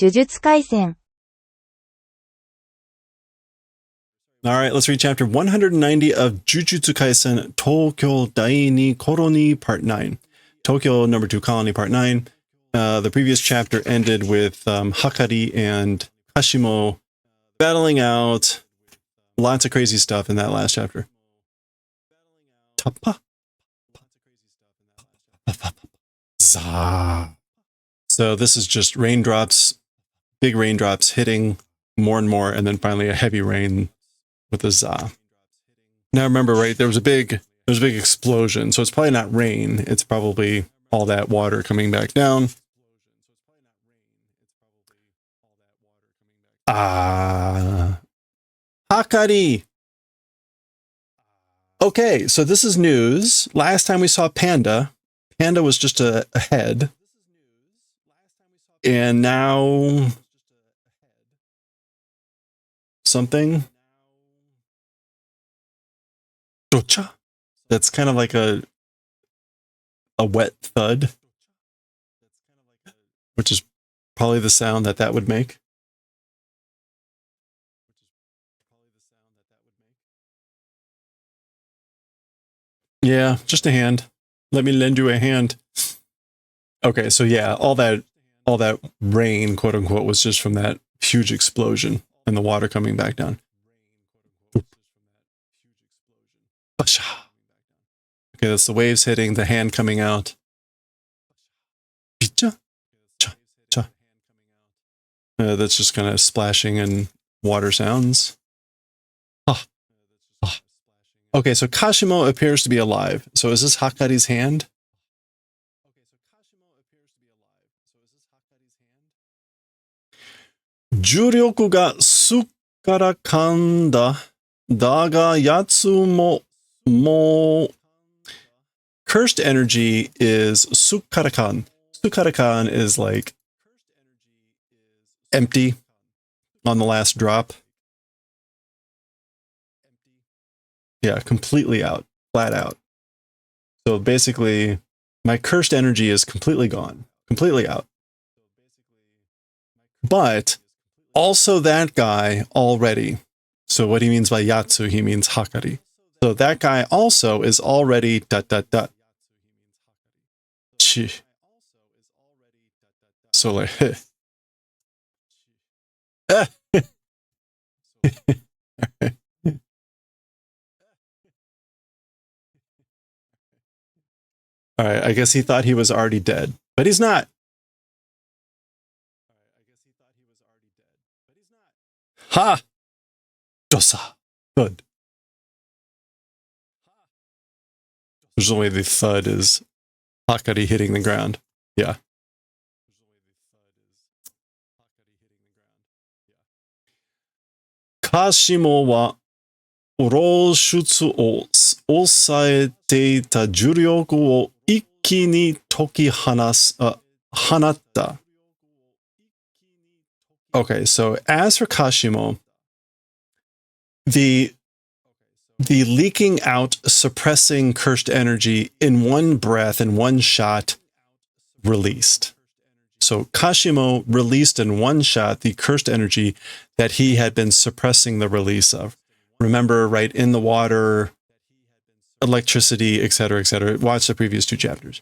呪術廻戦 All right, let's read chapter 190 of Jujutsu Kaisen, Tokyo Daini Colony Part 9. Tokyo number 2 Colony Part 9. The previous chapter ended with Hakari and Kashimo battling out. Lots of crazy stuff in that last chapter. Tappa. Zah. So this is just raindrops, big raindrops hitting more and more, and then finally a heavy rain with a za. Now remember, right, there was a big explosion, so it's probably not rain. It's probably all that water coming back down. Hakari. Okay, so this is news. Last time we saw Panda was just a head. And now something. Docha. That's kind of like a wet thud, which is probably the sound that would make. Yeah, just a hand. Let me lend you a hand. Okay, so yeah, all that rain, quote unquote, was just from that huge explosion and the water coming back down. Okay, that's the waves hitting, the hand coming out. That's just kind of splashing and water sounds. Okay, so Kashimo appears to be alive. So is this Hakari's hand? Juryoku ga su kara kanda, daga yatsu mo. Cursed energy is sukarakan. Sukarakan is like empty on the last drop. Yeah, completely out, flat out. So basically, my cursed energy is completely gone, completely out. But also that guy already. So what he means by yatsu, he means Hakari. So that guy also is already Chi. So like all right, I guess he thought he was already dead, but he's not. Ha! Dosa. Thud. There's only the thud is Hakari hitting the ground. Yeah. Kashimo wa oroshutsu o osaete ita juryoku o ikki ni toki hanatta. Okay, so as for Kashimo, the leaking out, suppressing cursed energy in one breath, in one shot, released. So Kashimo released in one shot the cursed energy that he had been suppressing the release of. Remember, right, in the water, electricity, etc., etc. Watch the previous 2 chapters.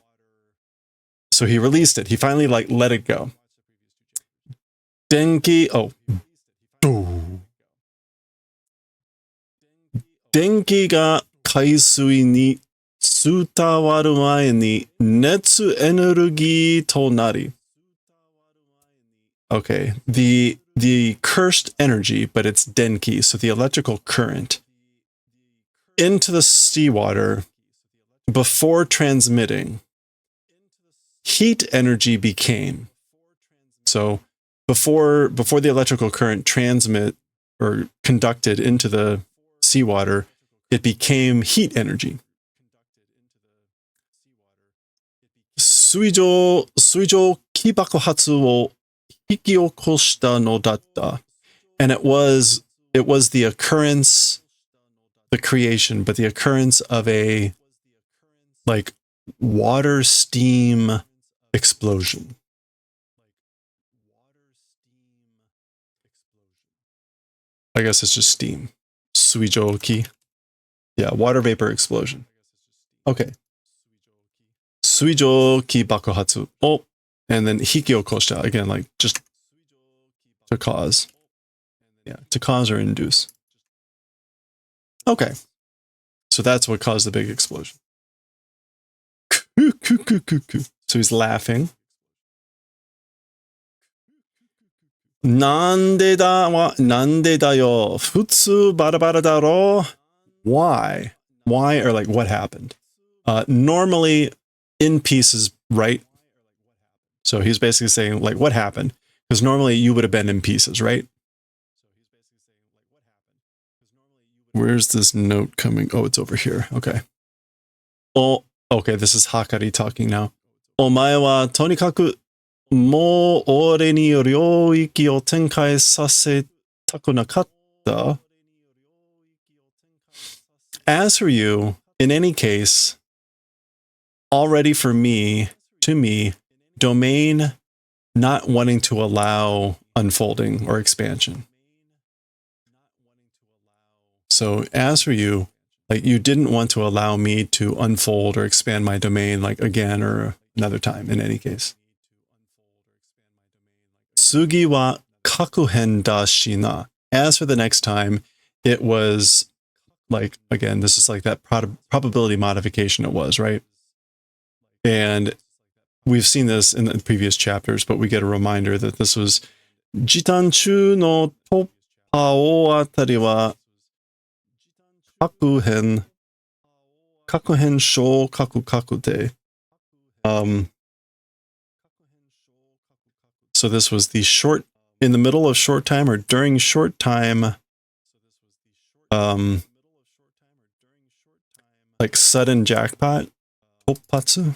So he released it. He finally let it go. Denki ga kaisui ni tsutawaru mae ni netsu energy to nari. Okay, the cursed energy, but it's denki, so the electrical current, into the seawater before transmitting, heat energy became. So before the electrical current transmit or conducted into the seawater, it became heat energy. Suijo kibakuhatsu wo hikiokoshita no datta. And it was the occurrence, the creation, but the occurrence of a like water steam explosion. I guess it's just steam. Suijoki. Yeah, water vapor explosion. Okay. Suijoki bakuhatsu. Oh, and then hiki o koshita. Again, like just to cause. Yeah, to cause or induce. Okay. So that's what caused the big explosion. So he's laughing. Nande da wa nande da yo. Futsu barabara daro. Why? Why, or like what happened? Normally in pieces, right? So he's basically saying like what happened? Because normally you would have been in pieces, right? Where's this note coming? Oh, it's over here. Okay. Oh, okay. This is Hakari talking now. Omae wa tonikaku mo ore ni ryoiki o tenkai sasetaku nakatta. As for you, in any case, already for me, to me, domain not wanting to allow unfolding or expansion. So as for you, like you didn't want to allow me to unfold or expand my domain like again or another time in any case. Tsugi wa kakuhen da shina. As for the next time, it was like, again, this is like that probability modification it was, right? And we've seen this in the previous chapters, but we get a reminder that this was Jitanchu no toppa o atari wa kakuhen sho kakukakute. So this was the short, in the middle of short time or during short time, like sudden jackpot, toppatsu.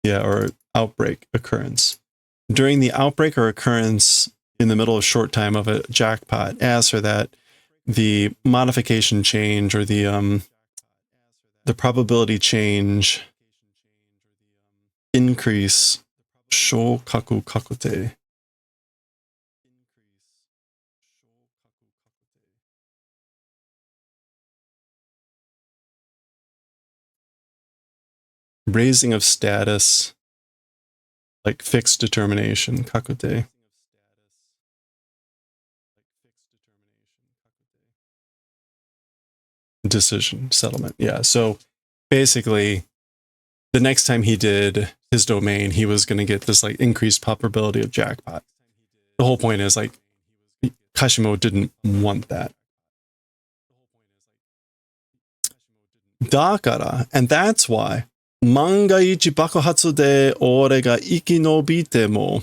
Yeah, or outbreak occurrence. During the outbreak or occurrence in the middle of short time of a jackpot, as for that, the modification change or the probability change increase sho kaku kakute. Raising of status, like fixed determination, kakute. Decision, settlement. Yeah. So basically, the next time he did his domain, he was going to get this like increased probability of jackpot. The whole point is like Kashimo didn't want that. Dakara, and that's why manga ichi bakuhatsu de ore ga ikinobite mo.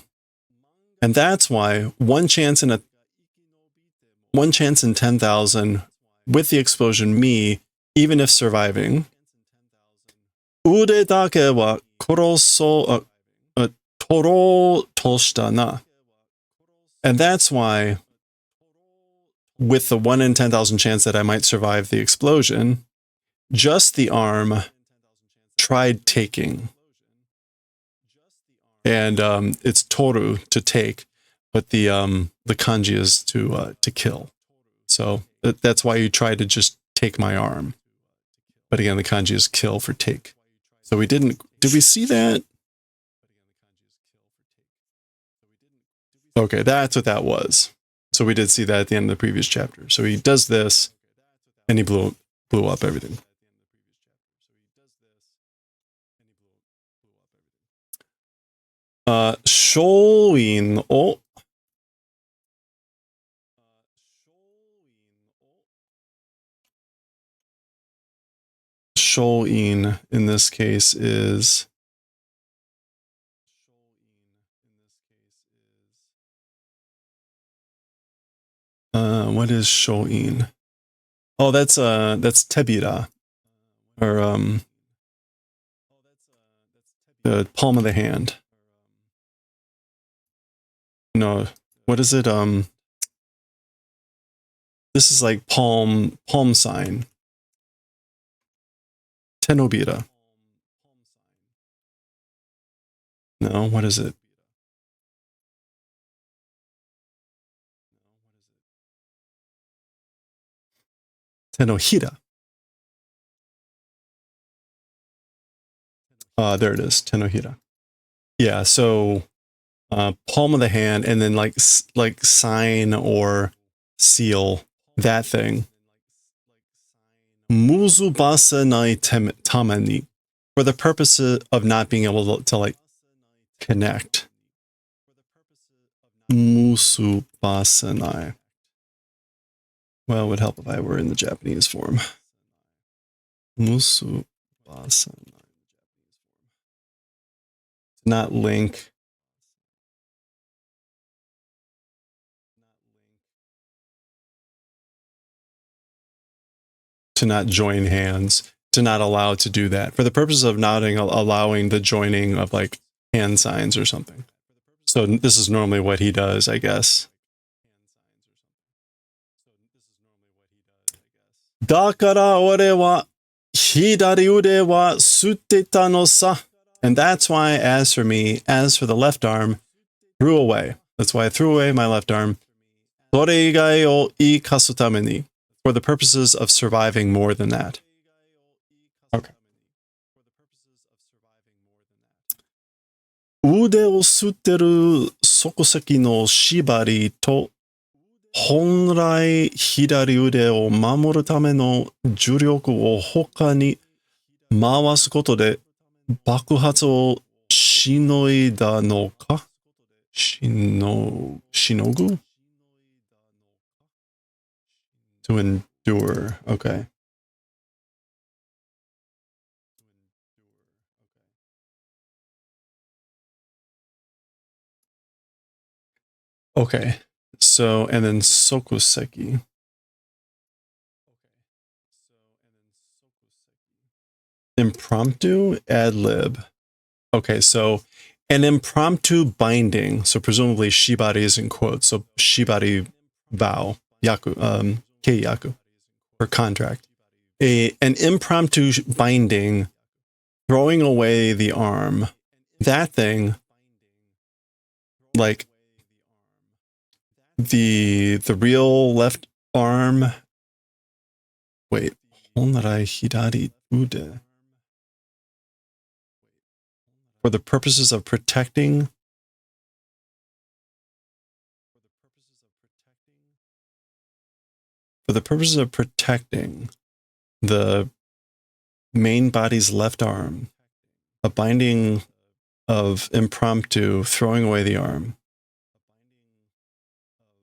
And that's why one chance in 10,000 with the explosion, me, even if surviving, ude dake wa toro toshita na. And that's why, with the 1 in 10,000 chance that I might survive the explosion, just the arm tried taking. And it's toru, to take, but the kanji is to kill. So that's why you try to just take my arm. But again, the kanji is kill for take. So we didn't, did we see that? Okay, that's what that was. So we did see that at the end of the previous chapter. So he does this, and he blew up everything. Shoin o. Shoin in this case is what is shoin? Oh, that's tebira, or the palm of the hand. No, what is it? This is like palm sign. Tenobira. No, what is it? Tenohira. There it is, Tenohira. Yeah, so palm of the hand, and then like sign or seal, that thing. Muzubasa nai tamani, for the purpose of not being able to like connect. Musubasa nai. Well, it would help if I were in the Japanese form. Musubasa nai. Not link. To not join hands, to not allow to do that, for the purpose of not allowing the joining of like hand signs or something. So this is normally what he does, I guess. Dakara ore wa hidari ude wa sutteta no sa. And that's why, as for me, as for the left arm, threw away. That's why I threw away my left arm. Tore igai o ikasu tame ni, for the purposes of surviving more than that. Okay. Ude o sutteru sokuseki no shibari to honrai hidari ude o mamoru tame no juryoku o hoka ni mawasu koto de bakuhatsu o shinoida no ka? Shinogu? To endure. Okay. Okay. So, and then sokuseki. Impromptu ad lib. Okay, so an impromptu binding. So presumably shibari is in quotes. So shibari vow, yaku, keiyaku, or contract. An impromptu binding, throwing away the arm. That thing, like the real left arm. Wait, honrai hidari ude. For the purposes of protecting. For the purposes of protecting the main body's left arm, a binding of impromptu throwing away the arm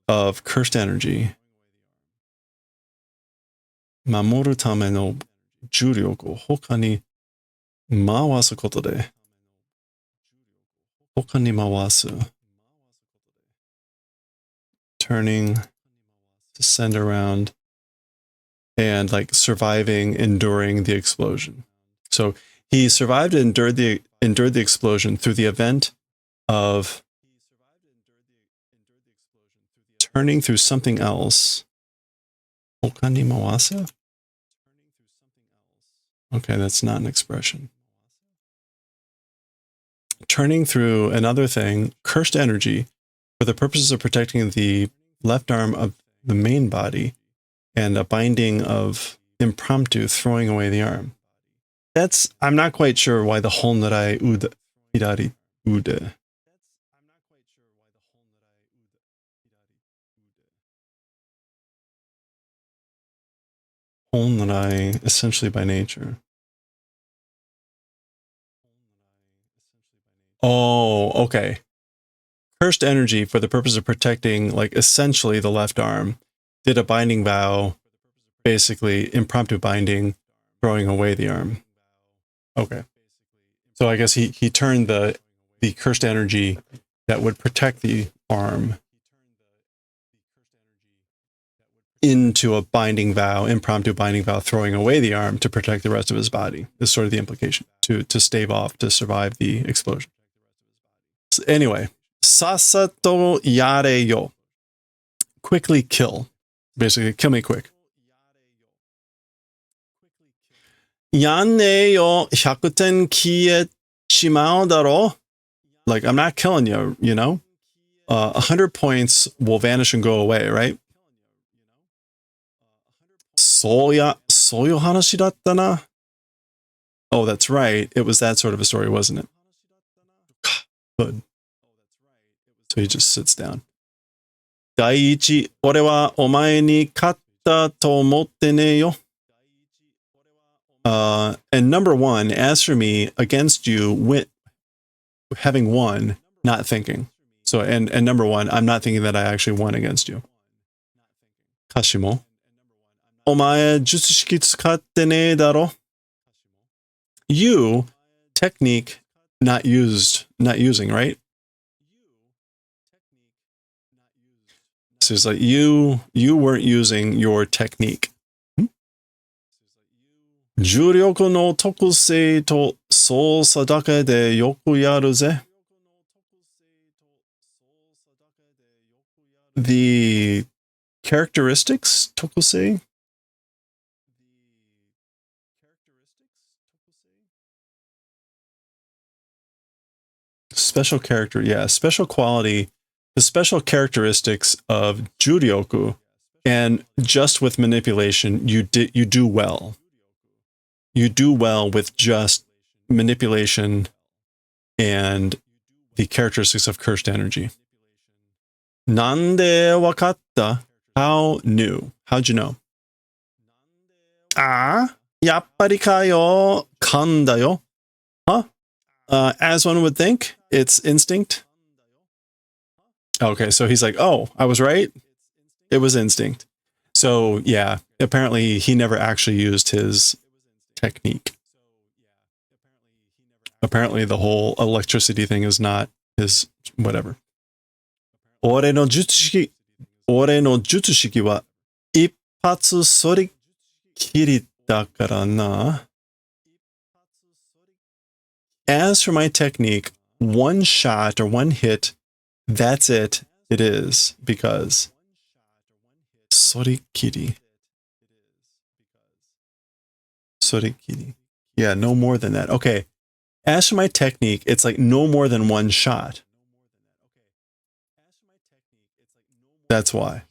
of cursed energy. Mamoru tame no juryoku hoka ni mawasu koto de. Hoka ni mawasu. Turning to send around and like surviving, enduring the explosion. So he survived and endured the explosion through the event of turning through something else. Hoka ni mawasu? Okay, that's not an expression. Turning through another thing, cursed energy, for the purposes of protecting the left arm of the main body, and a binding of impromptu throwing away the arm. I'm not quite sure why the honrai ude, hidari ude. Honrai, essentially by nature. Oh, okay. Cursed energy for the purpose of protecting, like, essentially the left arm, did a binding vow, basically impromptu binding, throwing away the arm. Okay. So I guess he turned the cursed energy that would protect the arm into a binding vow, impromptu binding vow, throwing away the arm to protect the rest of his body. Is sort of the implication, to stave off, to survive the explosion. So anyway, sasato yare yo. Quickly kill. Basically, kill me quick. Yanne yo 100 kie chimao daro. Like, I'm not killing you, you know? 100 points will vanish and go away, right? そういう話だったな. Oh, that's right. It was that sort of a story, wasn't it? Good. So he just sits down. 第一、俺はお前に勝ったと思ってねえよ. And number one, as for me, against you, having won, not thinking. So, and number one, I'm not thinking that I actually won against you. 歌詞もお前、術式使ってねえだろ You, technique, not using, right? So it's like you weren't using your technique. 重力の特性と操作だけでよくやるぜ。The characteristics, 特性? Special character, yeah, special quality, the special characteristics of Juryoku, and just with manipulation, you do well. You do well with just manipulation and the characteristics of cursed energy. なんでわかった? How knew? How'd you know? やっぱりかよ。勘だよ. Huh? As one would think, it's instinct. Okay, so he's like, oh, I was right? It was instinct. So, yeah, apparently he never actually used his technique. Apparently the whole electricity thing is not his whatever. 俺の術式は一発そりっきりだからな. As for my technique, one shot or one hit, that's it. It is because sorikiri. Sorikiri. Yeah, no more than that. Okay. As for my technique, it's like no more than one shot. That's why.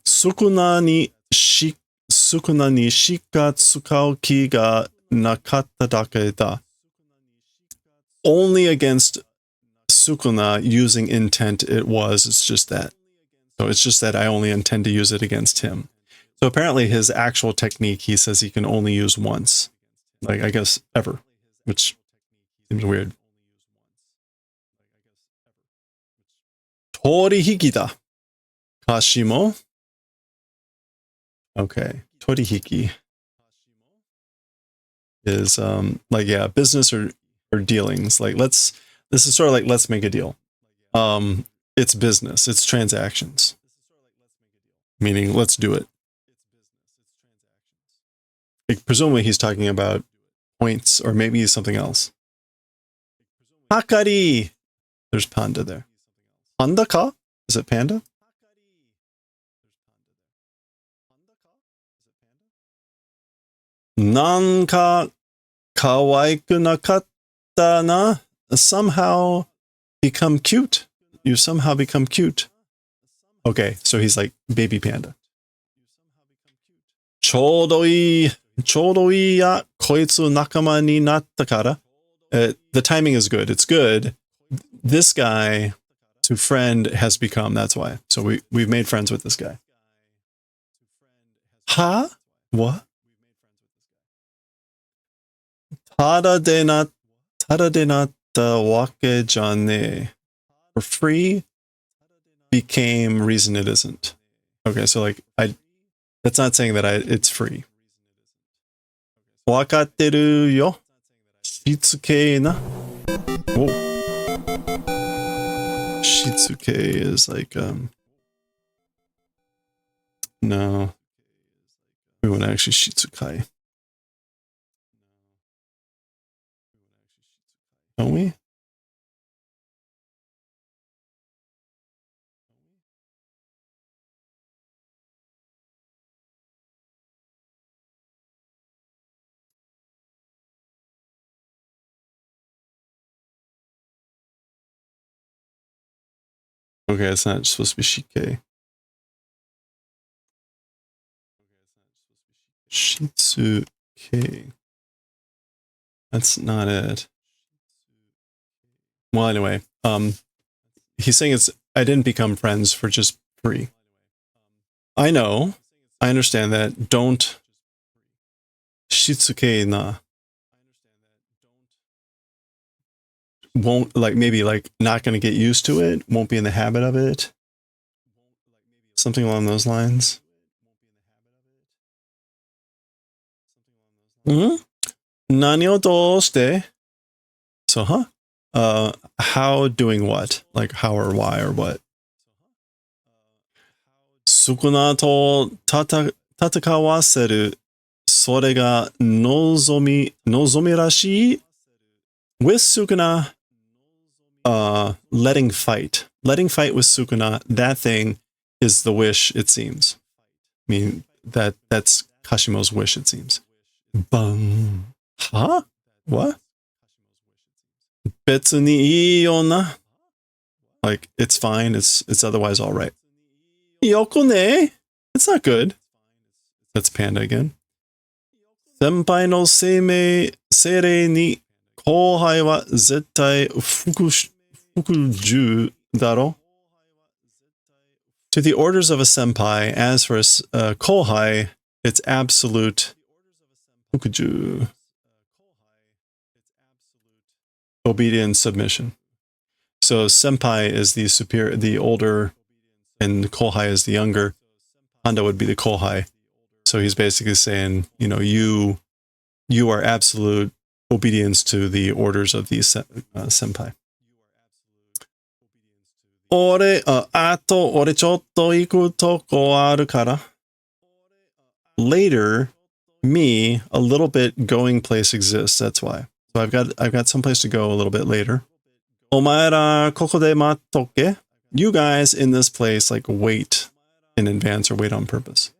少なにしか使う気がなかっただけだ. Only against Sukuna using intent it's just that. So it's just that I only intend to use it against him. So apparently his actual technique, he says he can only use once. Like, I guess ever, which seems weird. 取引だ. Kashimo. Okay. Torihiki is like, yeah, business or dealings. Like, this is sort of like, let's make a deal. It's business, it's transactions. Meaning, let's do it. Like, presumably he's talking about points or maybe something else. Hakari. There's panda there. Panda ka? Is it panda? Nanka kawaiku nakatta na? Somehow become cute. You somehow become cute. Okay, so he's like baby panda. ちょうどいいや、こいつ仲間になったから. The timing is good. It's good. This guy to friend has become, that's why. So we've made friends with this guy. Huh? What? ただでなったわけじゃねえ. For free became reason it isn't. Okay, so like that's not saying that it's free. わかってるよ. しつけな. Whoa. Shitsuke is like no. We want to actually Shitsukai. Don't we? Okay, it's not supposed to be shike. Shitsuke. That's not it. Well, anyway, he's saying I didn't become friends for just free. I know. I understand that. Don't shitsuke na. Won't, like, maybe like not going to get used to it, won't be in the habit of it. Something along those lines. Nani o doshite? So, how doing what? Like how or why or what? Sukuna to tatakawaseru. それが望みらしい? With Sukuna, letting fight with Sukuna, that thing is the wish, it seems. I mean, that's Kashimo's wish, it seems. Bang. Huh? What? 別にいいよな. Like, it's fine, it's otherwise alright. Yokone? It's not good. That's Panda again. 先輩の生令に後輩は絶対服従だろ? To the orders of a senpai, as for a kohai, it's absolute fukuju. Obedience, submission. So senpai is the superior, the older, and kohai is the younger. Panda would be the kohai. So he's basically saying, you know, you are absolute obedience to the orders of the senpai. 俺ちょっと行くとこあるから. Later, me, a little bit going place exists, that's why. So I've got someplace to go a little bit later. お前らここで待っとけ. You guys in this place, like, wait in advance or wait on purpose.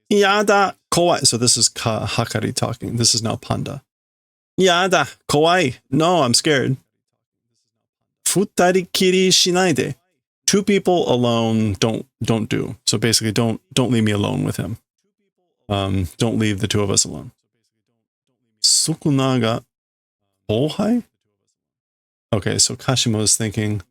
Yada, kawaii. So this is Hakari talking. This is now Panda. Yada, kawaii. No, I'm scared. Futari kiri shinaide. Two people alone don't do. So basically, don't leave me alone with him. Don't leave the two of us alone. Sukunaga ohai? Okay, so Kashimo is thinking,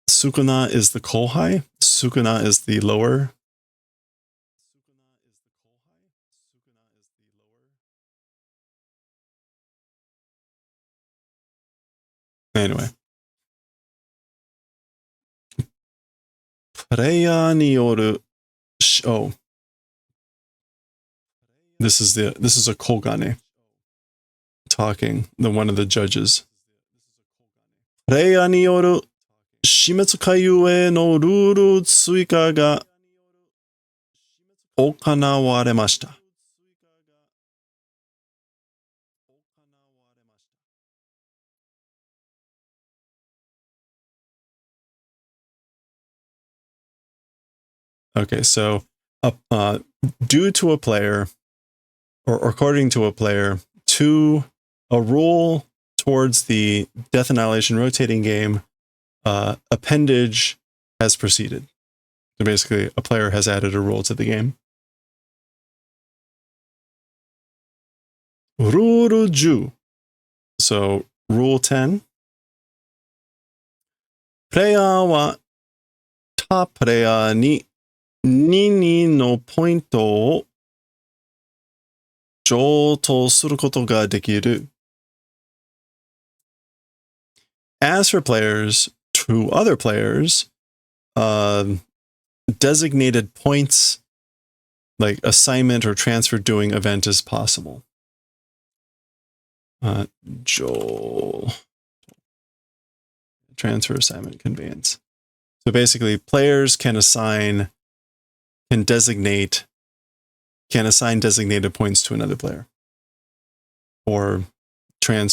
Sukuna is the kohai. Sukuna is the lower. Anyway. Preya ni yoru. Oh. This is a Kogane talking, one of the judges. Preya ni yoru shimetsu kaiu e no ruru tsuika ga okanawaremashita. Okay, so due to a player, or according to a player, to a rule towards the Death Annihilation rotating game, appendage has proceeded. So basically, a player has added a rule to the game. Rule 10. So, rule 10. Player wa ta player ni nini no pointo o joutou suru koto ga dekiru. As for players, to other players, designated points, like assignment or transfer doing event, is possible. Transfer, assignment, conveyance. So basically, players can assign designated points to another player, or can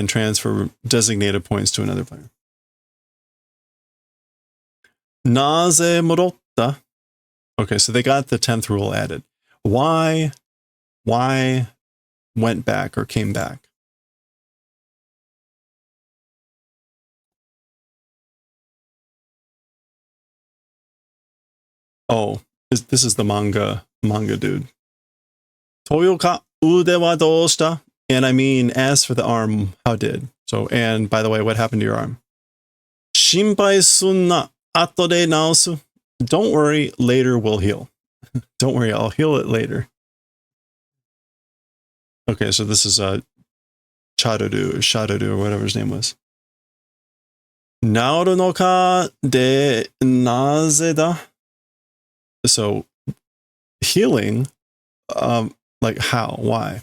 transfer designated points to another player. Naze morotta. Okay, so they got the 10th rule added. Why went back or came back. Oh, this is the manga dude. Toyoka ude wa doushita? And I mean, as for the arm, how did? So, and by the way, what happened to your arm? Shinpai sunna ato de naosu. Don't worry, later we'll heal. Don't worry, I'll heal it later. Okay, so this is Shadoru, or whatever his name was. Naoru no ka de naze da? So, healing, like how? Why?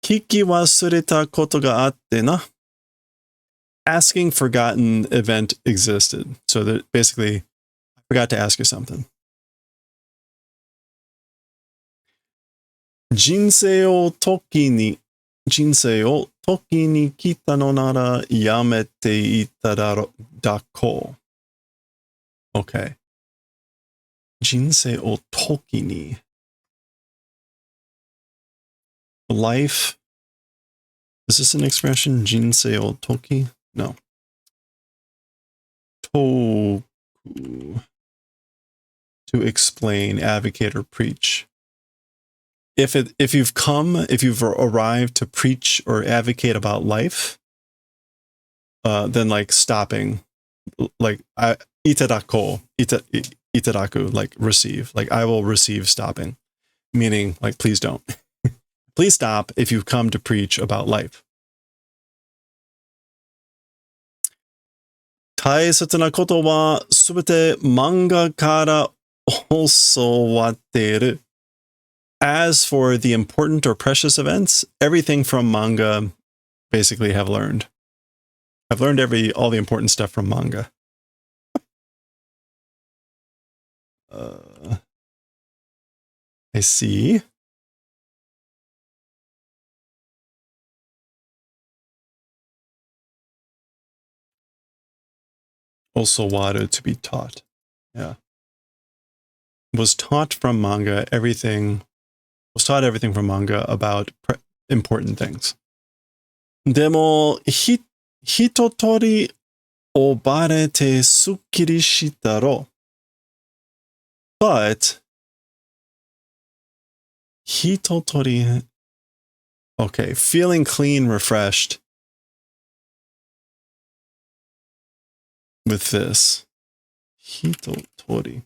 Kiki wasureta koto ga atte na? Asking forgotten event existed. So that basically, I forgot to ask you something. Jinsei o toki ni kita no nara yamete ita dako. Okay. Jinsei o toki ni. Life. Is this an expression? Jinsei o toki? No. Toku. To explain, advocate, or preach. If you've arrived to preach or advocate about life, then like stopping, like itadaku, like receive, like I will receive stopping, meaning like please don't, please stop if you've come to preach about life. 大切なことはすべて漫画から教わっている. As for the important or precious events, everything from manga basically have learned. I've learned all the important stuff from manga. I see. Also wanted to be taught. Yeah. Was taught from manga everything from manga about important things. でも、一通り覚えてすっきりしたろ。But, 一通り okay, feeling clean, refreshed with this. 一通り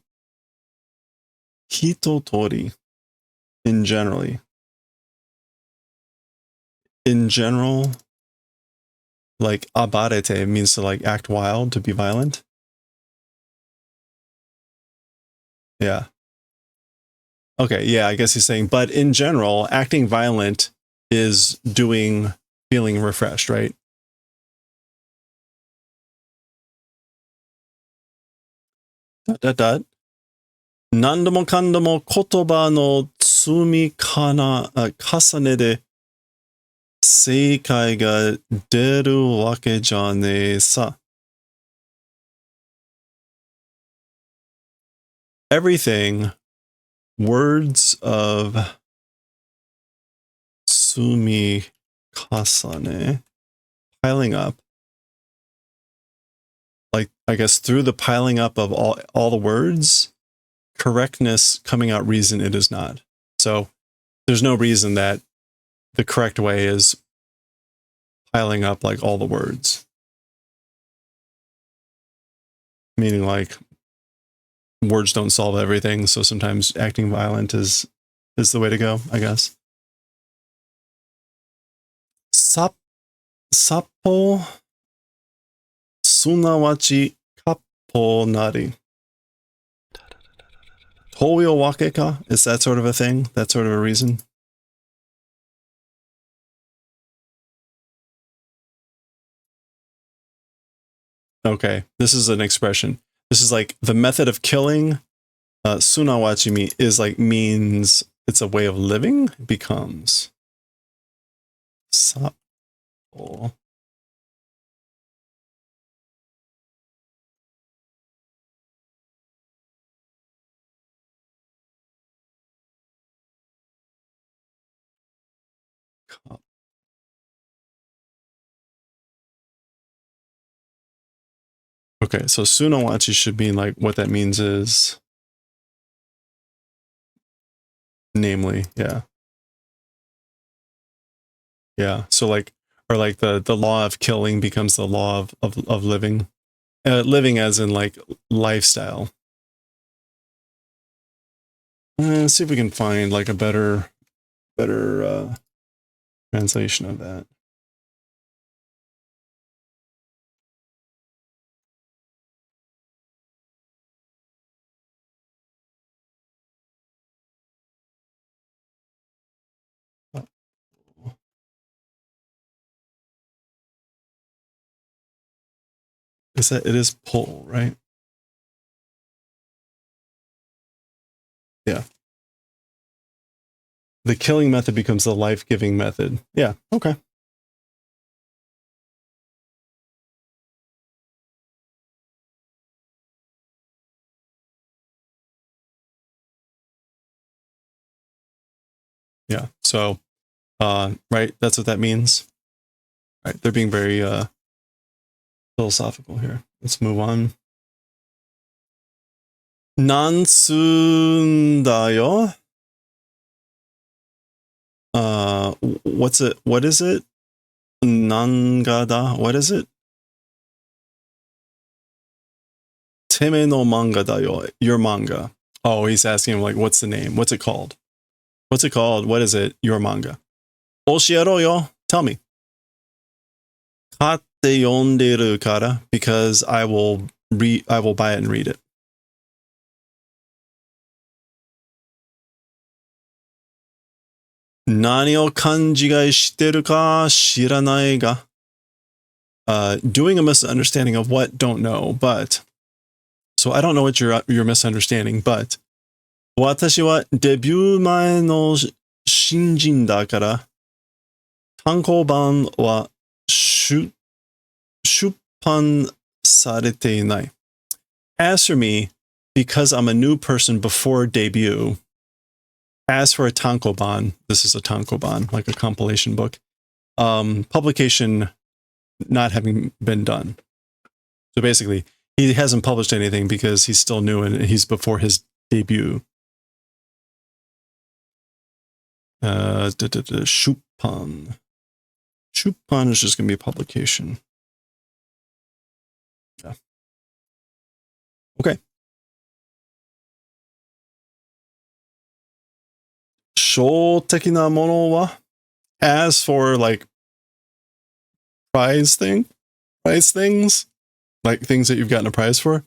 in general, like abarete means to like act wild, to be violent. Yeah. Okay, yeah, I guess he's saying, but in general, acting violent is feeling refreshed, right? Dot, dot. 何度もかんども言葉の積み重ねで正解が出るわけじゃねえさ。Everything, words of 積み重ね, piling up, like I guess through the piling up of all the words, correctness coming out reason it is not. So there's no reason that the correct way is piling up like all the words. Meaning like words don't solve everything, so sometimes acting violent is the way to go, I guess. Sappo sunawachi kappo nari. Toyo wake ka? Is that sort of a thing? That sort of a reason? Okay, this is an expression. This is like the method of killing. Sunawachi is like means it's a way of living. It becomes sappo. Okay, so Sunawachi should mean like what that means is, namely, yeah. Yeah, so like, or like the law of killing becomes the law of living. Living as in like lifestyle. Let's see if we can find like a better translation of that. Is that it is pull, right? Yeah. The killing method becomes the life-giving method. Yeah, okay. Yeah. So right, that's what that means. Right. They're being very philosophical here. Let's move on. Nansundayo. What's it? What is it? Nangada. What is it? Teme no manga dayo. Your manga. Oh, he's asking him like, what's the name? What's it called? What's it called? What is it? Your manga. Oshiero yo. Tell me. Kate yonderu kara, because I will buy it and read it. Nani o kanjigai shiteru ka shiranai ga. Doing a misunderstanding of what, don't know, but. So I don't know what you're misunderstanding, but. Watashi wa debut mae no shinjin da kara. Tankouban wa shuppan sarete inai. As for me, because I'm a new person before debut, as for a tankouban, this is a tankouban, like a compilation book, publication not having been done. So basically, he hasn't published anything because he's still new and he's before his debut. Shuppan. Shuppan is just going to be a publication. Yeah. Okay. Shou-teki na mono wa? As for like prize things, like things that you've gotten a prize for,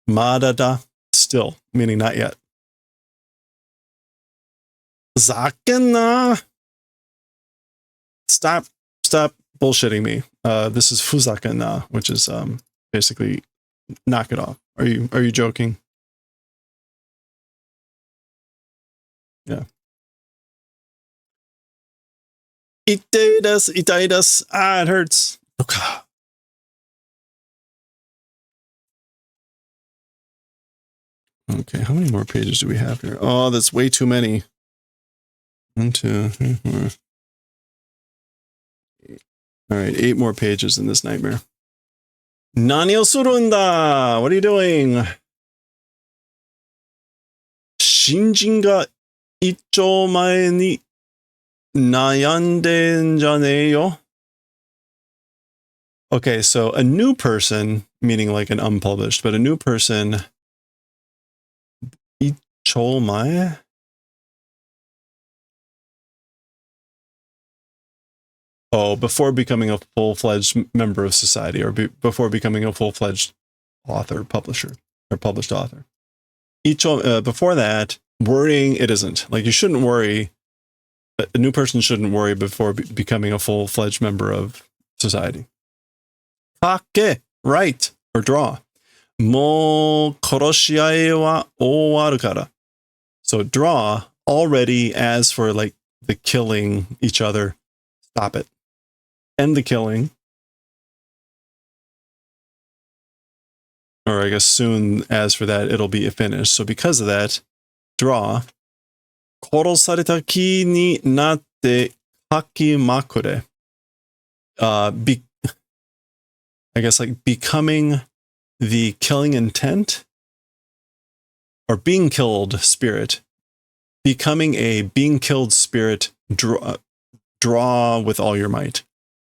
madada, still, meaning not yet. Zakena. Stop bullshitting me. This is fuzakena, which is basically knock it off. Are you joking? Yeah. Itai desu. Ah, it hurts. Okay. Okay, how many more pages do we have here? Oh, that's way too many. 1, 2, 3, 4. All right, 8 more pages in this nightmare. Nani o surunda? What are you doing? Shinjin ga ichou mae ni nayande janei yo. Okay, so a new person, meaning like an unpublished, but a new person. Ichou mae? Oh, before becoming a full-fledged member of society, or before becoming a full-fledged author, publisher, or published author. Before that, worrying, it isn't. Like, you shouldn't worry. A new person shouldn't worry before becoming a full-fledged member of society. Kake, write, or draw. Mo koroshiai wa owaru kara. So draw already. As for like the killing each other, stop it. End the killing. Or I guess soon, as for that, it'll be finished. So because of that, draw. Korosareta ki ni natte Hakimakure. I guess like becoming the killing intent or being killed spirit. Becoming a being killed spirit, draw with all your might.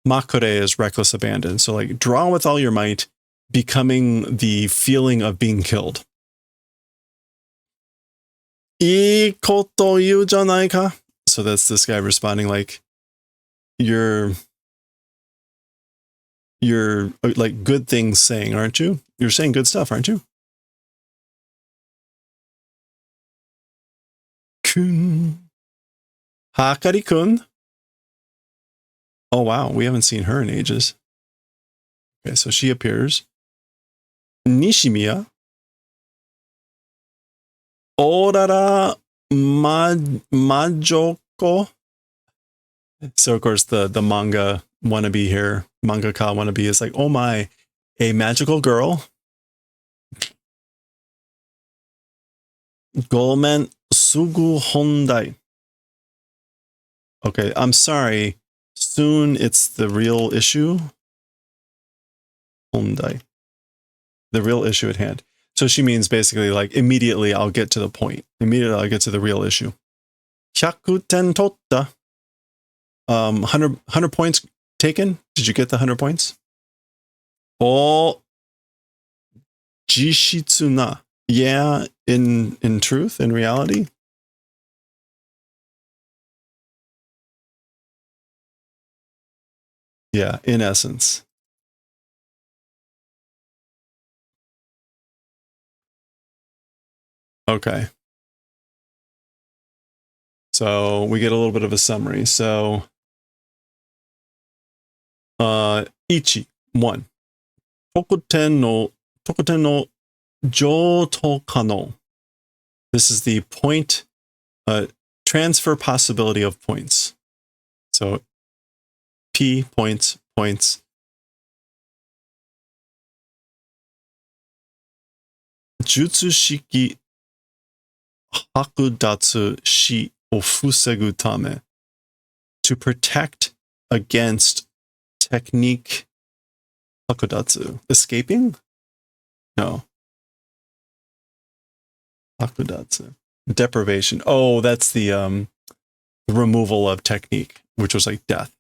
Makure is reckless abandon. So like draw with all your might, becoming the feeling of being killed. いいこと言うじゃないか. So that's this guy responding like, you're like good things saying, aren't you? You're saying good stuff, aren't you? Kun. Hakari-kun. Oh, wow. We haven't seen her in ages. Okay, so she appears. Nishimiya. Orara Majoko. So, of course, the manga wannabe here, mangaka wannabe is like, oh my, a magical girl. Gomen Sugu Hondai. Okay, I'm sorry. Soon it's the real issue. Hondai. The real issue at hand. So she means basically like immediately I'll get to the point. Immediately I'll get to the real issue. 100 ten totta. 100 points taken. Did you get the 100 points? Oh, jishitsu na. Yeah, in truth, in reality. Yeah, in essence. Okay. So we get a little bit of a summary. So, ichi, 1. Tokuten no joto kano. This is the point, transfer possibility of points. So, P points. Jutsu shiki hakudatsu shi o fusegu tame. To protect against technique hakudatsu. Escaping? No. Hakudatsu. Deprivation. Oh, that's the removal of technique, which was like death.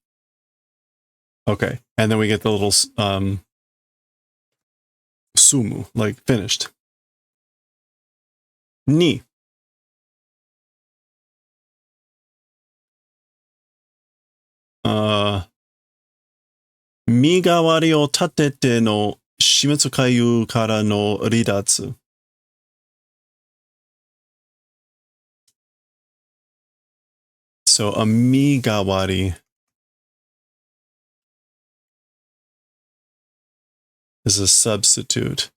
Okay. And then we get the little sumu, like finished. Ni. Migawari o tatete no shimetsukayu kara no ridatsu. So a migawari is a substitute.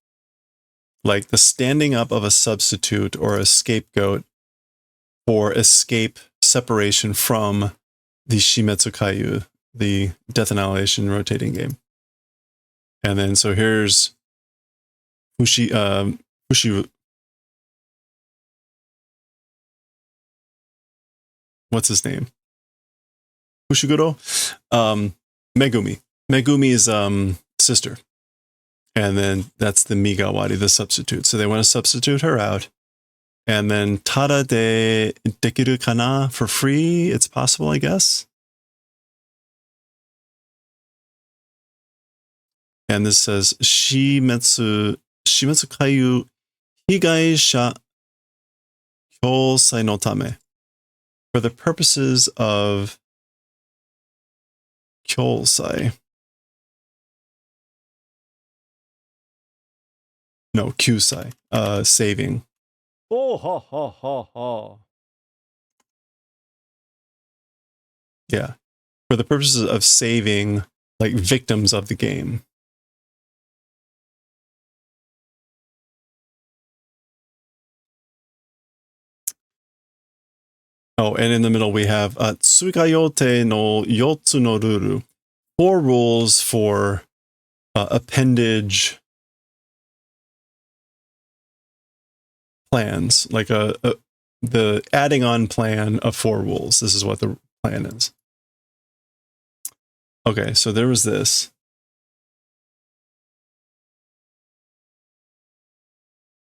Like the standing up of a substitute or a scapegoat for escape, separation from the Shimetsukayu, the Death Annihilation rotating game. And then so here's Fushi, what's his name? Fushiguro? Megumi. Megumi's sister. And then that's the Migawari, the substitute. So they want to substitute her out. And then tada de dekiru kana for free. It's possible, I guess. And this says Shimetsukayu higaisha kyosai no tame. For the purposes of kyosai. No, kyusai. Saving. Oh, ha, ha, ha, ha. Yeah. For the purposes of saving, like, victims of the game. Oh, and in the middle we have Tsukayote no Yotsu no Ruru. 4 rules for appendage plans, like the adding on plan of 4 rules. This is what the plan is. Okay, so there was this.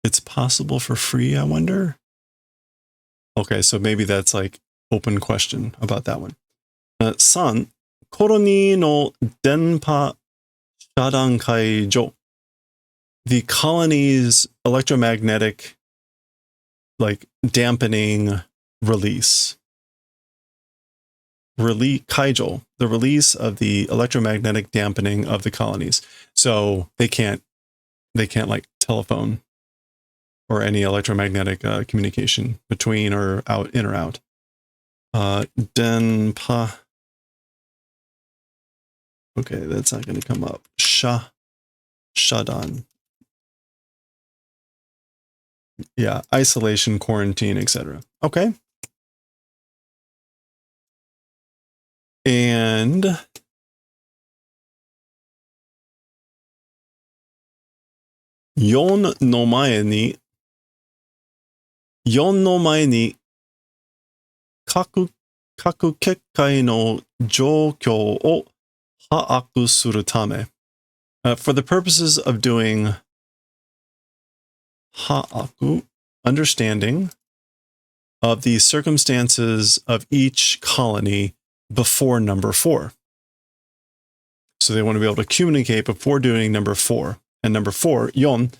It's possible for free, I wonder? Okay, so maybe that's like open question about that one. 3、コロニーの電波遮断解除. The colony's electromagnetic, like, dampening release. Kaijo, the release of the electromagnetic dampening of the colonies. So they can't like telephone or any electromagnetic communication between or out, in or out. Denpa. Okay, that's not going to come up. Shadan. Yeah, isolation, quarantine, etc. Okay. And4の前に各結界の状況を把握するため. For the purposes of doing 把握, understanding of the circumstances of each colony before number 4. So they want to be able to communicate before doing number 4. And number 4, 4,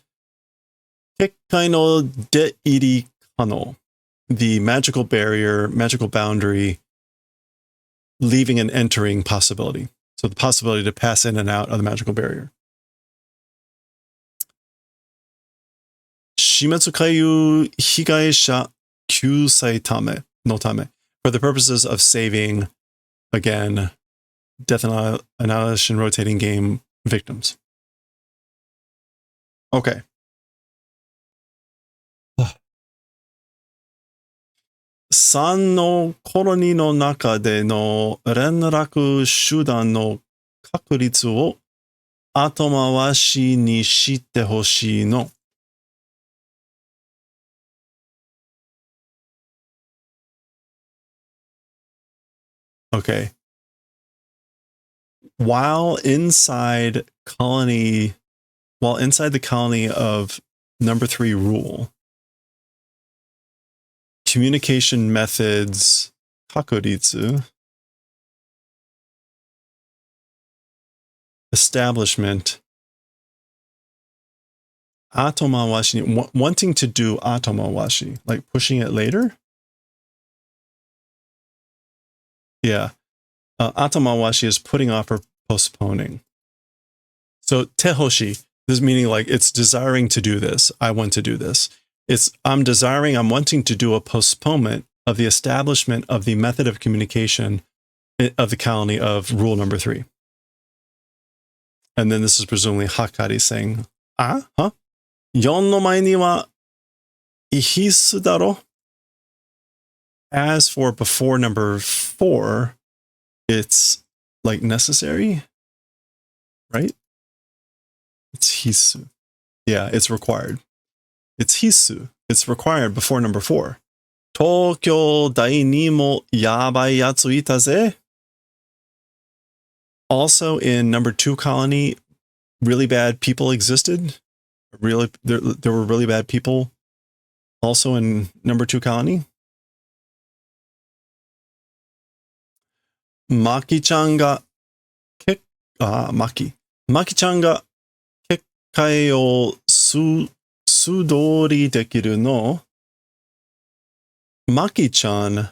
結界の出入り可能. The magical barrier, magical boundary, leaving and entering possibility. So the possibility to pass in and out of the magical barrier. 死滅回遊被害者救済のため. For the purposes of saving, again, death annihilation rotating game victims. Okay. 3のコロニーの中での連絡手段の確率を後回しにしてほしいの. Okay. While inside the colony of number 3 rule, communication methods, kakuritsu, establishment, atomawashi, wanting to do atomawashi, like pushing it later? Yeah. Atomawashi is putting off or postponing. So tehoshi, this meaning like it's desiring to do this. I want to do this. I'm wanting to do a postponement of the establishment of the method of communication of the colony of rule number 3. And then this is presumably Hakari saying, huh? 4の前には必須だろ? As for before number 4, it's like necessary, right? It's hisu. Yeah, it's required. It's hisu. It's required before number 4. 東京第2もやばいやついたぜ. Also in number 2 colony, really bad people existed. There were really bad people also in number 2 colony. Maki-chanがMaki-chanが結界を素通りできるの. Maki-chan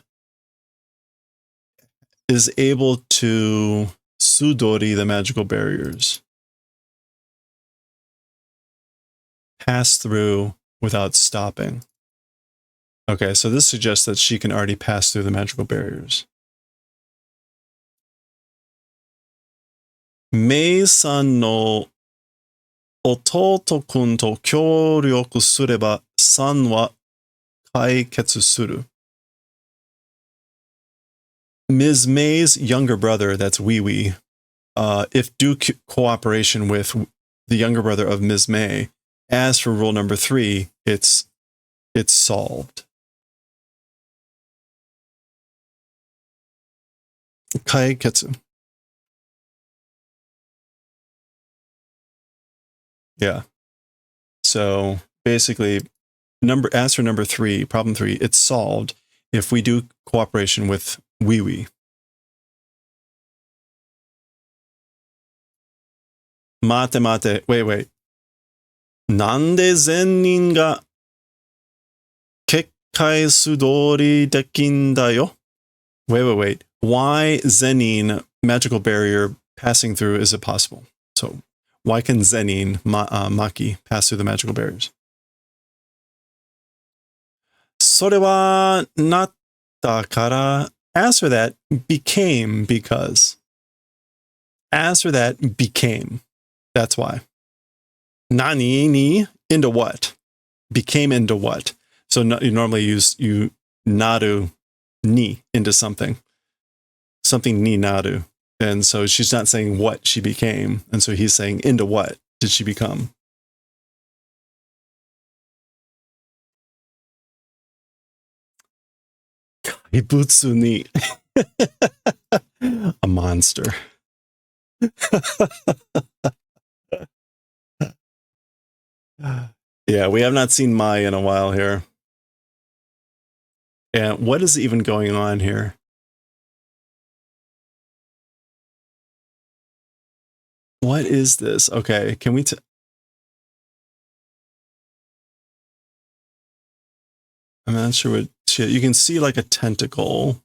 is able to sudori the magical barriers. Pass through without stopping. Okay, so this suggests that she can already pass through the magical barriers. Mei-san no ototo kun to kyōryoku sureba san wa kaiketsu suru. Ms. May's younger brother, that's Wee Wee, if do cooperation with the younger brother of Ms. May, as for rule number 3, it's solved. Kaiketsu. Yeah. So basically, as for number 3, problem 3, it's solved if we do cooperation with Wiwi. Mate. Wait. なんで善人が結界素通りできんだよ? Wait. Why Zenin, magical barrier, passing through, is it possible? So, why can Zenin, Maki, pass through the magical barriers? それはなったから, as for that, became because. As for that, became. That's why. Nani ni, into what? Became into what? So you normally use naru ni into something ni naru. And so she's not saying what she became. And so he's saying into what did she become? Kaibutsu ni. A monster. Yeah, we have not seen Mai in a while here. And what is even going on here? What is this? Okay, can we... I'm not sure what... You can see like a tentacle.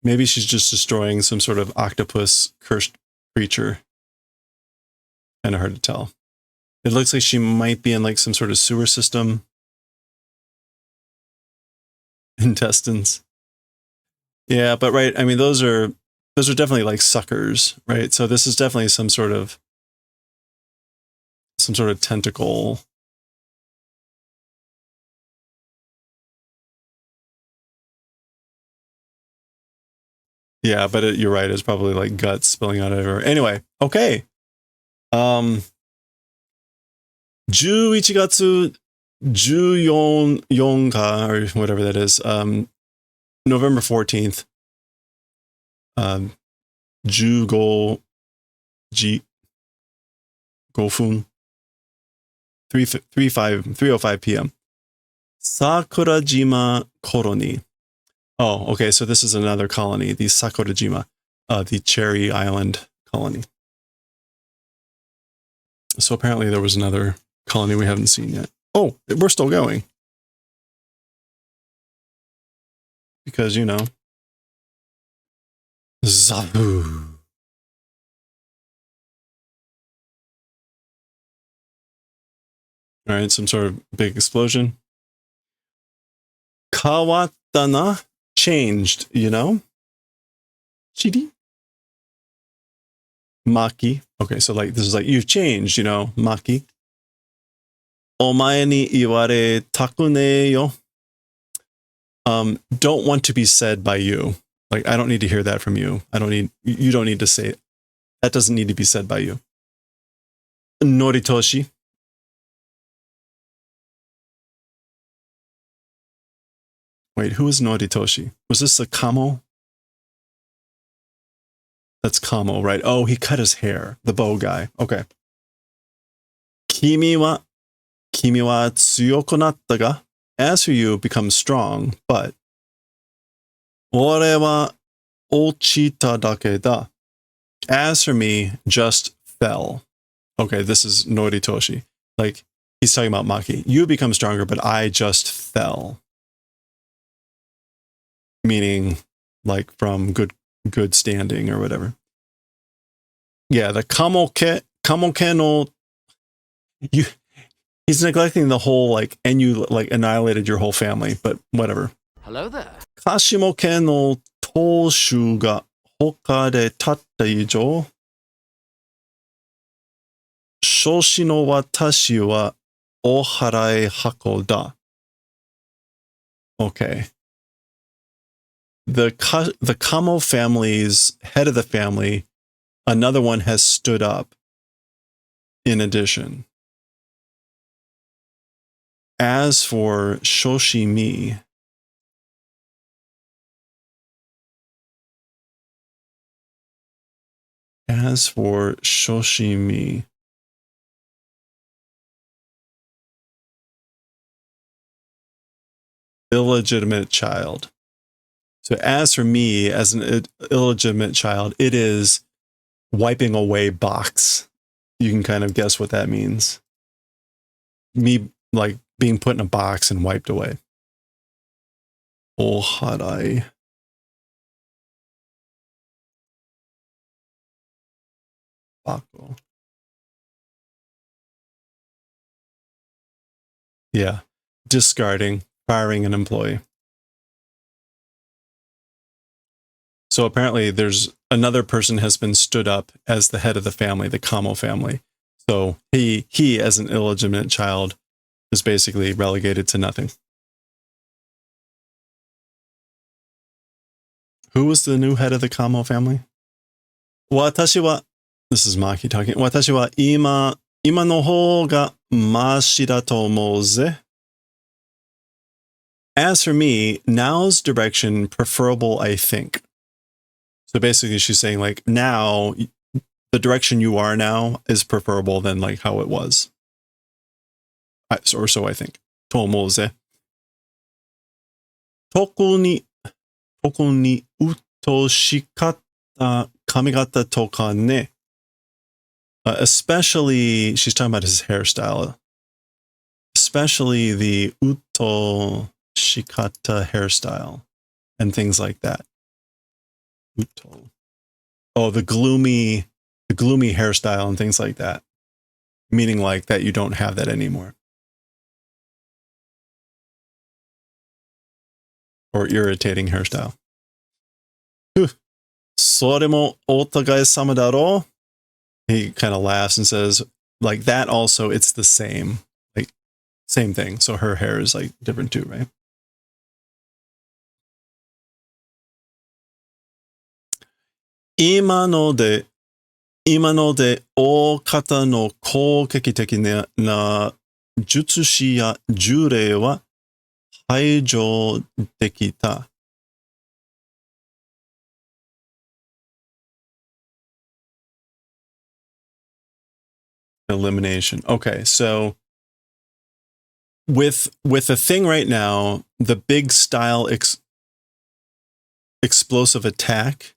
Maybe she's just destroying some sort of octopus cursed creature. Kind of hard to tell. It looks like she might be in like some sort of sewer system. Intestines. Yeah, but right, I mean those are definitely like suckers, right? So this is definitely some sort of tentacle. Yeah, but you're right, it's probably like guts spilling out everywhere. Anyway, okay. 11月14か or whatever that is. November 14th. 15 G 5分 3:05 p.m. Sakurajima colony. Oh, okay, so this is another colony, the Sakurajima, the Cherry Island colony. So apparently there was another colony we haven't seen yet. Oh, we're still going. Because, Zabu. All right, some sort of big explosion. Kawattana, changed, Chidi. Maki. Okay, so like this is like you've changed, Maki. Omae ni iware takune yo. Don't want to be said by you. Like I don't need to hear that from you. You don't need to say it. That doesn't need to be said by you. Noritoshi. Wait, who is Noritoshi? Was this a Kamo? That's Kamo, right? Oh, he cut his hair. The bow guy. Okay. Kimi wa tsuyoku natta ga? As for you, become strong, but ore wa ochita dake da. As for me, just fell. Okay, this is Noritoshi. Like, he's talking about Maki. You become stronger, but I just fell. Meaning, like, from good standing or whatever. Yeah, the kamoke no... He's neglecting the whole, like, and you, like, annihilated your whole family, but whatever. Hello there. Kashimoke no toshu ga hoka de tatta ijo, shoshi no watashi wa oharai hako da. Okay. The Kamo family's head of the family, another one has stood up in addition. As for Shoshimi, illegitimate child. So as for me, as an illegitimate child, it is wiping away box. You can kind of guess what that means. Me, like, being put in a box and wiped away. Oharai. Bako. Yeah. Discarding, firing an employee. So apparently there's another person has been stood up as the head of the family, the Kamo family. So he as an illegitimate child is basically relegated to nothing. Who was the new head of the Kamo family? Watashi wa, this is Maki talking. Watashi wa ima no hou ga mashi da to omou ze. As for me, now's direction preferable, I think. So basically she's saying, like, now the direction you are now is preferable than like how it was. Or so I think. To omou ze. Toko ni utoshikatta kamigata toka ne. Especially, she's talking about his hairstyle. Especially the utoshikatta hairstyle and things like that. Uto. Oh, the gloomy hairstyle and things like that. Meaning like that you don't have that anymore. Or irritating hairstyle. それもお互い様だろう? He kind of laughs and says, like, that also, it's the same. Like, same thing. So her hair is like different too, right? Ima no de o kata no koukeki teki na jutsushi ya jurei wa haijou dekita. Elimination. Okay, so with the thing right now, the big style explosive attack,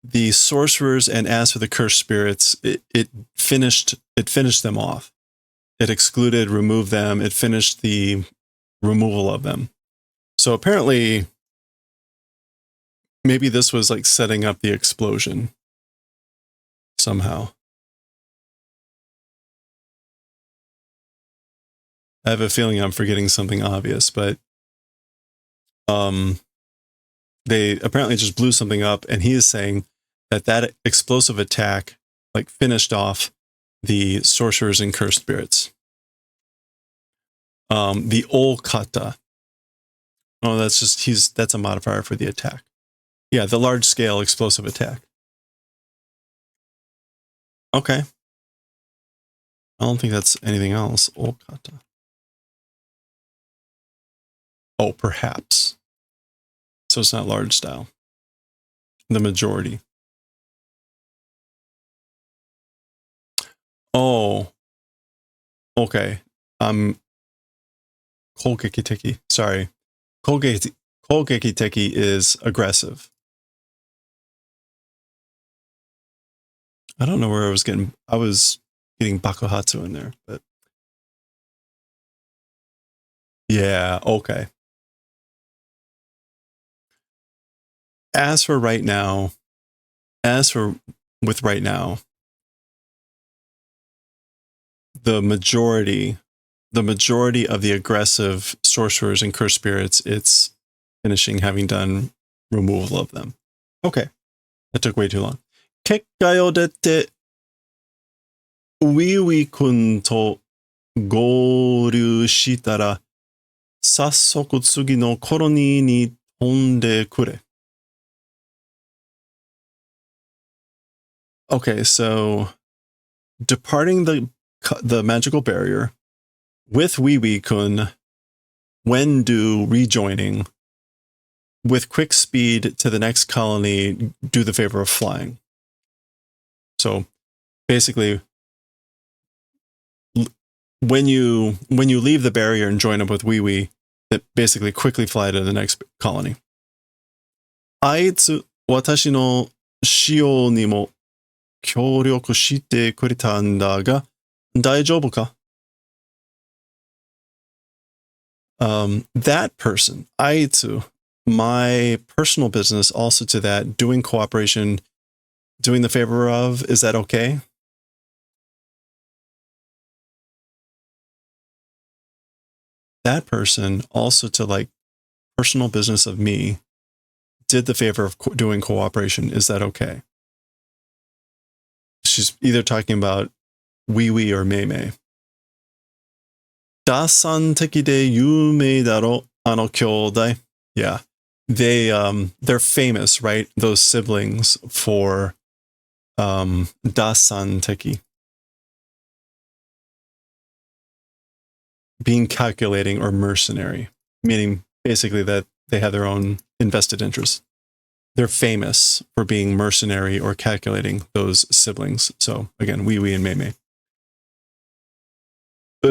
the sorcerers, and as for the cursed spirits, it finished them off. It excluded, removed them. It finished the removal of them. So apparently, maybe this was like setting up the explosion somehow. I have a feeling I'm forgetting something obvious, but they apparently just blew something up, and he is saying that explosive attack like finished off the sorcerers and cursed spirits. The Olkata. Oh, that's a modifier for the attack. Yeah, the large scale explosive attack. Okay. I don't think that's anything else. Olkata. Oh, perhaps. So it's not large style. The majority. Oh. Okay. Kougeki teki. Sorry. Kougeki teki is aggressive. I don't know where I was getting Bakuhatsu in there, but yeah, okay. As for right now, the majority of the aggressive sorcerers and cursed spirits, it's finishing, having done removal of them. Okay. That took way too long. Kekkai o dette Uiwi-kun to gouryu shitara sassoku tsugi no colony ni tonde kure. Okay, so departing the magical barrier with Uiwi-kun, when do rejoining with quick speed to the next colony, do the favor of flying. So basically, when you leave the barrier and join up with Wee Wee, that basically quickly fly to the next colony. あいつ、私の使用にも協力してくれたんだが、大丈夫か? That person, あいつ, my personal business also to that, doing cooperation, doing the favor of, is that okay? That person also to like personal business of me did the favor of doing cooperation. Is that okay? She's either talking about Wee Wee or Mei Mei. 打算的で有名だろ、あの兄弟. Yeah. They're famous, right? Those siblings for, 打算的. Being calculating or mercenary, meaning basically that they have their own invested interests. They're famous for being mercenary or calculating, those siblings. So again, Wee Wee and Mei Mei.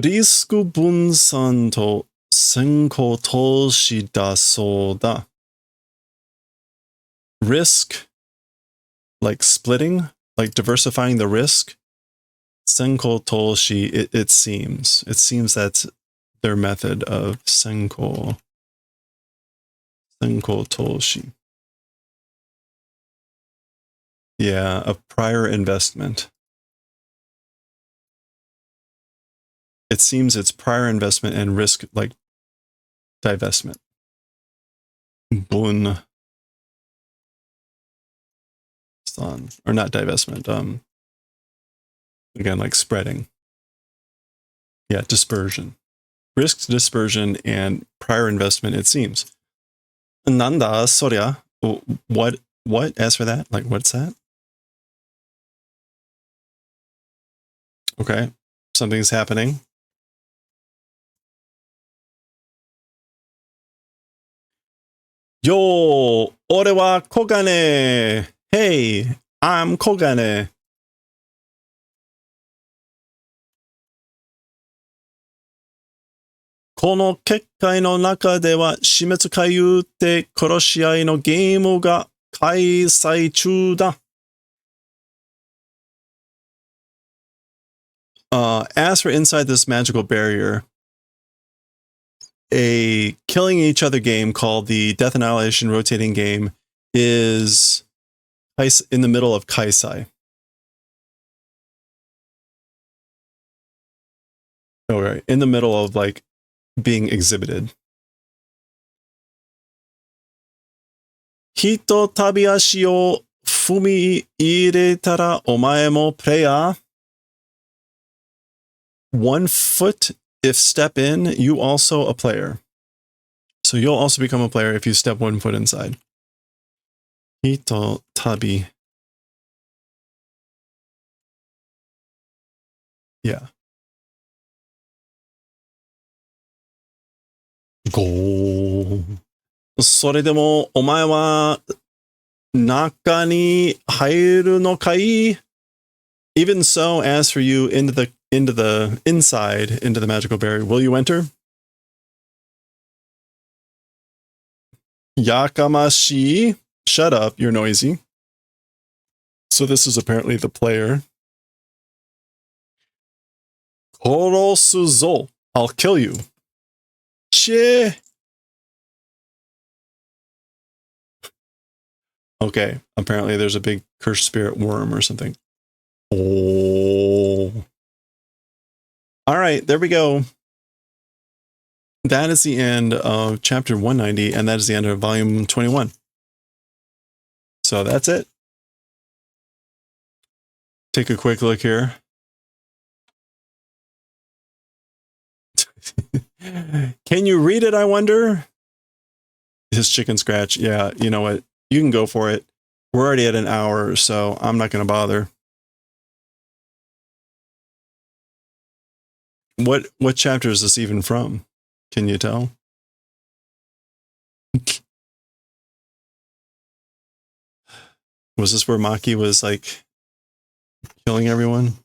リスク分散と先行投資だそうだ. Risk, like splitting, like diversifying the risk. 先行投資, it seems. It seems that's their method of 先行投資. Yeah, a prior investment. It seems it's prior investment and risk, like divestment. 分散, or not divestment. Again, like spreading. Yeah, dispersion. Risk dispersion and prior investment, it seems. Nanda, sorya. What? As for that? Like, what's that? Okay. Something's happening. Yo, ore wa Kogane. Hey, I'm Kogane. この結界の中では死滅回遊って殺し合いのゲームが開催中だ。As for inside this magical barrier, a killing each other game called the Death Annihilation Rotating Game is in the middle of Kaisai. Okay, in the middle of like being exhibited. ひとたび足を踏み入れたらお前もプレイヤー. One foot, if step in, you also a player. So you'll also become a player if you step 1 foot inside. ひとたび. Yeah. Go. それでもお前は中に入るのかい? Even so, as for you, into the inside, into the magical barrier, will you enter? Yakamashi, shut up, you're noisy. So this is apparently the player. Korosu zo, I'll kill you. Che. Okay, apparently there's a big cursed spirit worm or something. Oh. All right, there we go. That is the end of chapter 190, and that is the end of volume 21. So that's it. Take a quick look here. Can you read it, I wonder? His chicken scratch. Yeah, you know what? You can go for it. We're already at an hour, so I'm not going to bother. What chapter is this even from? Can you tell? Was this where Maki was like killing everyone?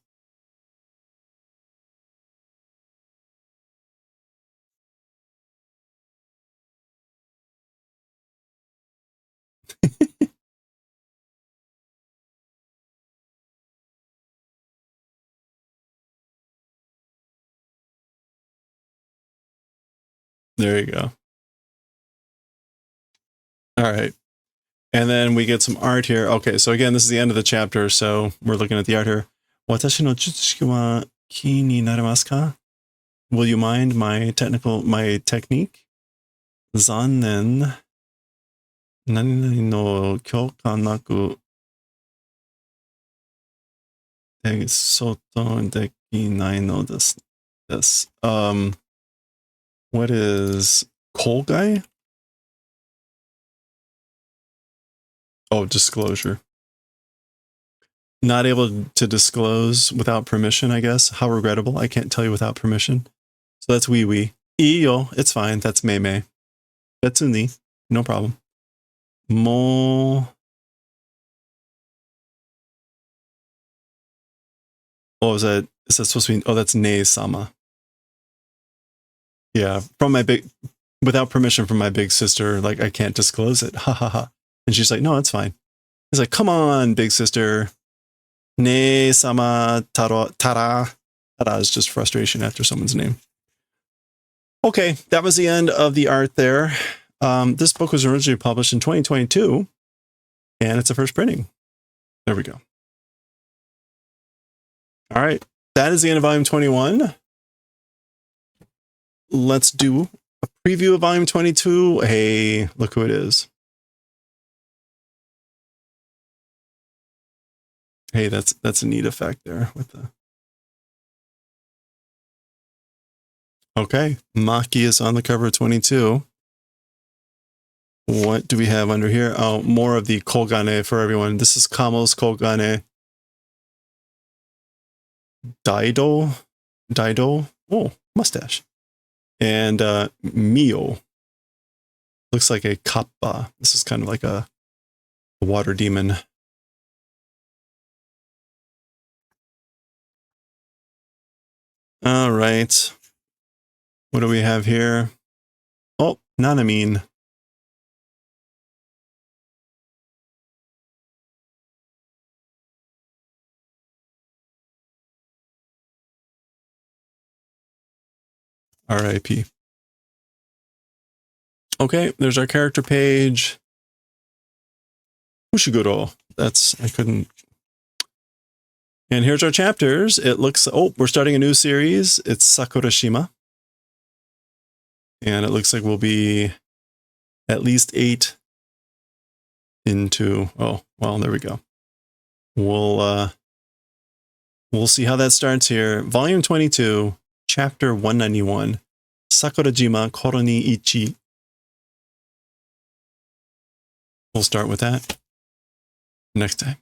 There you go. All right. And then we get some art here. Okay, so again, this is the end of the chapter, so we're looking at the art here. Watashi no jutsushi wa ki ni naremasu ka? Will you mind my technique? Zannen. Nani no kyoka naku soto dekinai no desu. What is kogai? Oh, disclosure. Not able to disclose without permission, I guess. How regrettable. I can't tell you without permission. So that's wee. Iyo, it's fine. That's mei. Betsuni, no problem. Mo. Oh, is that supposed to be? Oh, that's nei-sama. Yeah, from without permission from my big sister, like I can't disclose it. Ha ha ha. And she's like, no, it's fine. He's like, come on, big sister. Ne-sama tara. Tara is just frustration after someone's name. Okay, that was the end of the art there. This book was originally published in 2022, and it's a first printing. There we go. All right, that is the end of volume 21. Let's do a preview of volume 22. Hey, look who it is. Hey, that's a neat effect there with the. Okay, Maki is on the cover of 22. What do we have under here? Oh, more of the Kogane for everyone. This is Kamo's Kogane. Daido. Oh, mustache. And Mio. Looks like a kappa. This is kind of like a water demon. All right. What do we have here? Oh, Nanamine. R.I.P. Okay, there's our character page. Ushiguro. I couldn't. And here's our chapters. It looks, we're starting a new series. It's Sakurashima. And it looks like we'll be at least 8 into, oh, well, there we go. We'll see how that starts here. Volume 22, chapter 191, Sakurajima Koro ni Ichi. We'll start with that next time.